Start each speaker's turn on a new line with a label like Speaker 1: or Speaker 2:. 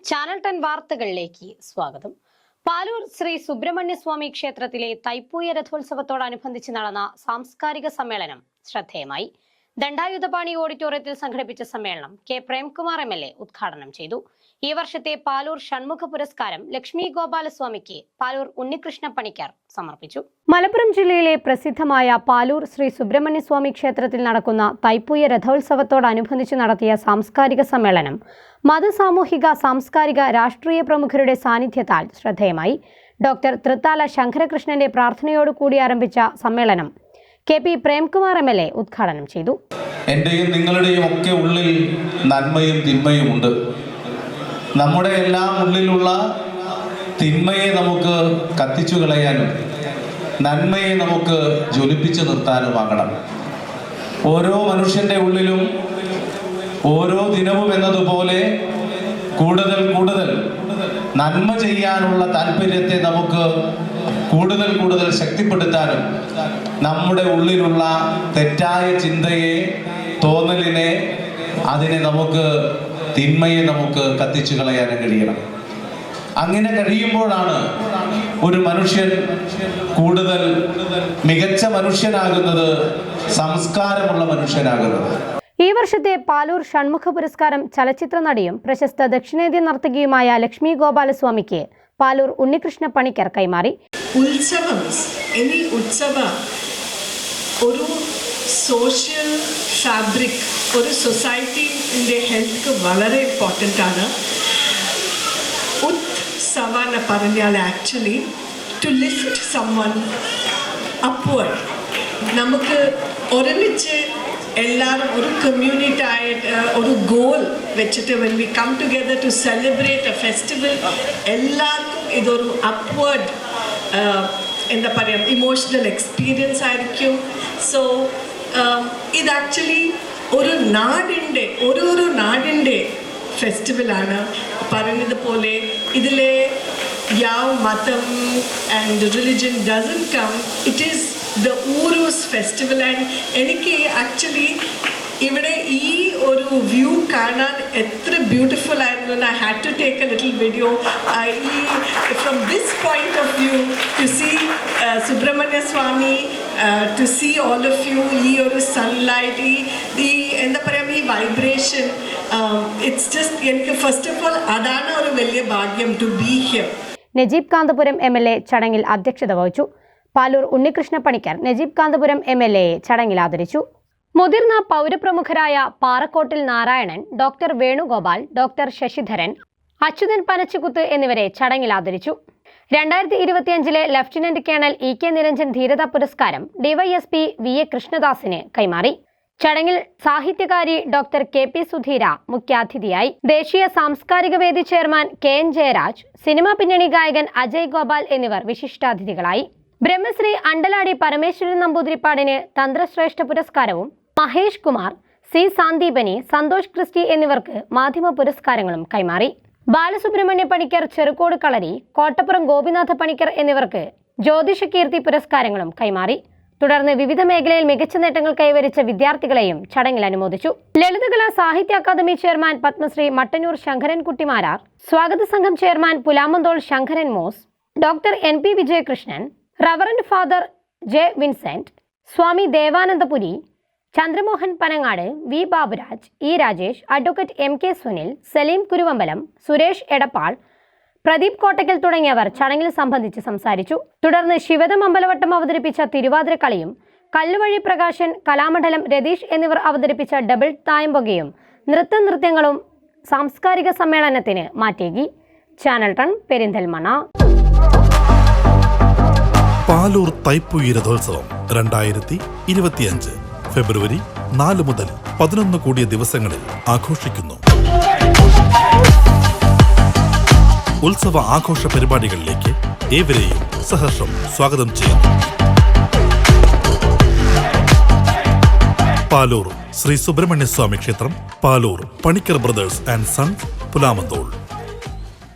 Speaker 1: Channel 10 വാർത്തകളിലേക്ക് സ്വാഗതം. പാലൂർ ശ്രീ സുബ്രഹ്മണ്യ സ്വാമി ക്ഷേത്രത്തിലെ തൈപ്പൂയ രഥോത്സവത്തോടനുബന്ധിച്ച് നടന്ന സാംസ്കാരിക സമ്മേളനം ശ്രദ്ധേയമായി. ദണ്ഡായുധപാണി ഓഡിറ്റോറിയത്തിൽ സംഘടിപ്പിച്ച സമ്മേളനം കെ പ്രേംകുമാർ MLA ഉദ്ഘാടനം ചെയ്തു. ഈ വർഷത്തെ പാലൂർ ഷൺമുഖ പുരസ്കാരം ലക്ഷ്മി ഗോപാലസ്വാമിക്ക് പാലൂർ ഉണ്ണികൃഷ്ണ പണിക്കർ സമർപ്പിച്ചു. മലപ്പുറം ജില്ലയിലെ പ്രസിദ്ധമായ പാലൂർ ശ്രീ സുബ്രഹ്മണ്യ സ്വാമി ക്ഷേത്രത്തിൽ നടക്കുന്ന തൈപ്പൂയ രഥോത്സവത്തോടനുബന്ധിച്ച് നടത്തിയ സാംസ്കാരിക സമ്മേളനം മതസാമൂഹിക സാംസ്കാരിക രാഷ്ട്രീയ പ്രമുഖരുടെ സാന്നിധ്യത്താൽ ശ്രദ്ധേയമായി. ഡോക്ടർ തൃത്താല ശങ്കരകൃഷ്ണന്റെ പ്രാർത്ഥനയോടുകൂടി ആരംഭിച്ച സമ്മേളനം KP പ്രേംകുമാർ MLA ഉദ്ഘാടനം ചെയ്തു.
Speaker 2: എൻ്റെയും നിങ്ങളുടെയും ഒക്കെ ഉള്ളിൽ നന്മയും തിന്മയും ഉണ്ട്. നമ്മുടെ എല്ലാം ഉള്ളിലുള്ള തിന്മയെ നമുക്ക് കത്തിച്ചു കളയാനും നന്മയെ നമുക്ക് ജ്വലിപ്പിച്ചു നിർത്താനുമാകണം. ഓരോ മനുഷ്യൻ്റെ ഉള്ളിലും ഓരോ ദിനവും എന്നതുപോലെ കൂടുതൽ കൂടുതൽ നന്മ ചെയ്യാനുള്ള താല്പര്യത്തെ നമുക്ക് കൂടുതൽ ശക്തിപ്പെടുത്താനും നമ്മുടെ ഉള്ളിലുള്ള തെറ്റായ ചിന്തയെ, തോന്നലിനെ, അതിനെ നമുക്ക് തിന്മയെ നമുക്ക് കത്തിച്ചു കളയാനും കഴിയണം. അങ്ങനെ കഴിയുമ്പോഴാണ് ഒരു മനുഷ്യൻ കൂടുതൽ മികച്ച മനുഷ്യനാകുന്നത്, സംസ്കാരമുള്ള മനുഷ്യനാകുന്നത്.
Speaker 1: ഈ വർഷത്തെ പാലൂർ ഷൺമുഖ പുരസ്കാരം ചലച്ചിത്ര നടിയും പ്രശസ്ത ദക്ഷിണേന്ത്യൻ നർത്തകിയുമായ ലക്ഷ്മി ഗോപാലസ്വാമിക്ക് പാലൂർ ഉണ്ണികൃഷ്ണ പണിക്കർ കൈമാറി.
Speaker 3: ഉത്സവം, എനി ഉത്സവ ഒരു സോഷ്യൽ ഫാബ്രിക്, ഒരു സൊസൈറ്റിൻ്റെ ഹെൽത്ത് വളരെ ഇമ്പോർട്ടൻ്റ് ആണ്. ഉത്സവ എന്ന് പറഞ്ഞാൽ actually to lift someone upward. നമുക്ക് ഒരുമിച്ച് എല്ലാവരും ഒരു കമ്മ്യൂണിറ്റി ആയിട്ട് ഒരു ഗോൾ വെച്ചിട്ട് when we come together to celebrate a festival, എല്ലാവർക്കും ഇതൊരു അപ്വേർഡ് എന്താ പറയുക ഇമോഷണൽ എക്സ്പീരിയൻസ് ആയിരിക്കും. സോ ഇത് ആക്ച്വലി ഒരു നാടിൻ്റെ ഫെസ്റ്റിവലാണ്. പറഞ്ഞതുപോലെ ഇതിലെ യാവ് മതം and religion doesn't come, it is the Uroos festival. And എനിക്ക് ആക്ച്വലി ഇവിടെ ഈ ഒരു വ്യൂ കാണാൻ എത്ര ബ്യൂട്ടിഫുൾ ആയിരുന്നു. I had to take a little video from this point of view to see Subrahmanya Swami, to see all of you. ഈ ഒരു sunlight, ഈ എന്താ പറയുക, ഈ വൈബ്രേഷൻ, ഇറ്റ്സ് ജസ്റ്റ് എനിക്ക് ഫസ്റ്റ് ഓഫ് ഓൾ അതാണ് ഒരു വലിയ ഭാഗ്യം to be here.
Speaker 1: Najeeb Kanthapuram MLA ചടങ്ങിൽ അധ്യക്ഷത വഹിച്ചു. പാലൂർ ഉണ്ണികൃഷ്ണ പണിക്കർ നജീബ് കാന്തപുരം MLA ചടങ്ങിൽ ആദരിച്ചു. മുതിർന്ന പൗരപ്രമുഖരായ പാറക്കോട്ടിൽ നാരായണൻ, ഡോക്ടർ വേണുഗോപാൽ, ഡോക്ടർ ശശിധരൻ, അച്യുതൻ പനച്ചിക്കുത്ത് എന്നിവരെ ചടങ്ങിൽ ആദരിച്ചു. 2025 ലഫ്റ്റനന്റ് കേണൽ EK നിരഞ്ജൻ ധീരതാ പുരസ്കാരം DYSP VA കൃഷ്ണദാസിന് കൈമാറി. ചടങ്ങിൽ സാഹിത്യകാരി ഡോക്ടർ KP സുധീര മുഖ്യാതിഥിയായി. ദേശീയ സാംസ്കാരിക വേദി ചെയർമാൻ KN ജയരാജ്, സിനിമാ പിന്നണി ഗായകൻ അജയ് ഗോപാൽ എന്നിവർ വിശിഷ്ടാതിഥികളായി. ബ്രഹ്മശ്രീ അണ്ടലാടി പരമേശ്വരൻ നമ്പൂതിരിപ്പാടിന് തന്ത്രശ്രേഷ്ഠ പുരസ്കാരവും മഹേഷ് കുമാർ, C സാന്ദീപനി, സന്തോഷ് ക്രിസ്റ്റി എന്നിവർക്ക് മാധ്യമ പുരസ്കാരങ്ങളും കൈമാറി. ബാലസുബ്രഹ്മണ്യ പണിക്കർ ചെറുക്കോട് കളരി, കോട്ടപ്പുറം ഗോപിനാഥ പണിക്കർ എന്നിവർക്ക് ജ്യോതിഷകീർത്തി പുരസ്കാരങ്ങളും കൈമാറി. തുടർന്ന് വിവിധ മേഖലയിൽ മികച്ച നേട്ടങ്ങൾ കൈവരിച്ച വിദ്യാർത്ഥികളെയും ചടങ്ങിൽ അനുമോദിച്ചു. ലളിതകലാ സാഹിത്യ അക്കാദമി ചെയർമാൻ പത്മശ്രീ മട്ടന്നൂർ ശങ്കരൻകുട്ടി മാരാർ, സ്വാഗത സംഘം chairman Pulamanthole Sankaran Mose, doctor NP Vijayakrishnan, reverend father J Vincent, Swami Devanandapuri, Chandramohan Panangad, V Baburaj, E Rajesh, advocate MK Sunil, Salim Kuruvambalam, Suresh Edappal, Pradeep Kottakkal തുടങ്ങിയവർ ചടങ്ങിൽ സംബന്ധിച്ച് സംസാരിച്ചു. തുടർന്ന് ശിവദം അമ്പലവട്ടം അവതരിപ്പിച്ച തിരുവാതിരക്കളിയും കല്ലുവഴി പ്രകാശൻ, കലാമണ്ഡലം രതീഷ് എന്നിവർ അവതരിപ്പിച്ച ഡബിൾ തായമ്പുകയും നൃത്യങ്ങളും സാംസ്കാരിക സമ്മേളനത്തിന് മാറ്റേകി. ചാനൽ 10 പെരിന്തൽമണ്ണ.
Speaker 4: പാലൂർ തൈപ്പൂയ രഥോത്സവം 2025 ഫെബ്രുവരി 4 മുതൽ 11 കൂടിയ ദിവസങ്ങളിൽ ആഘോഷിക്കുന്നു. ഉത്സവ ആഘോഷ പരിപാടികളിലേക്ക് ഏവരെയും സഹർഷം സ്വാഗതം ചെയ്യുന്നു. പാലൂർ ശ്രീ സുബ്രഹ്മണ്യ സ്വാമി ക്ഷേത്രം, Palur Panicker brothers and sons, Pulamanthole.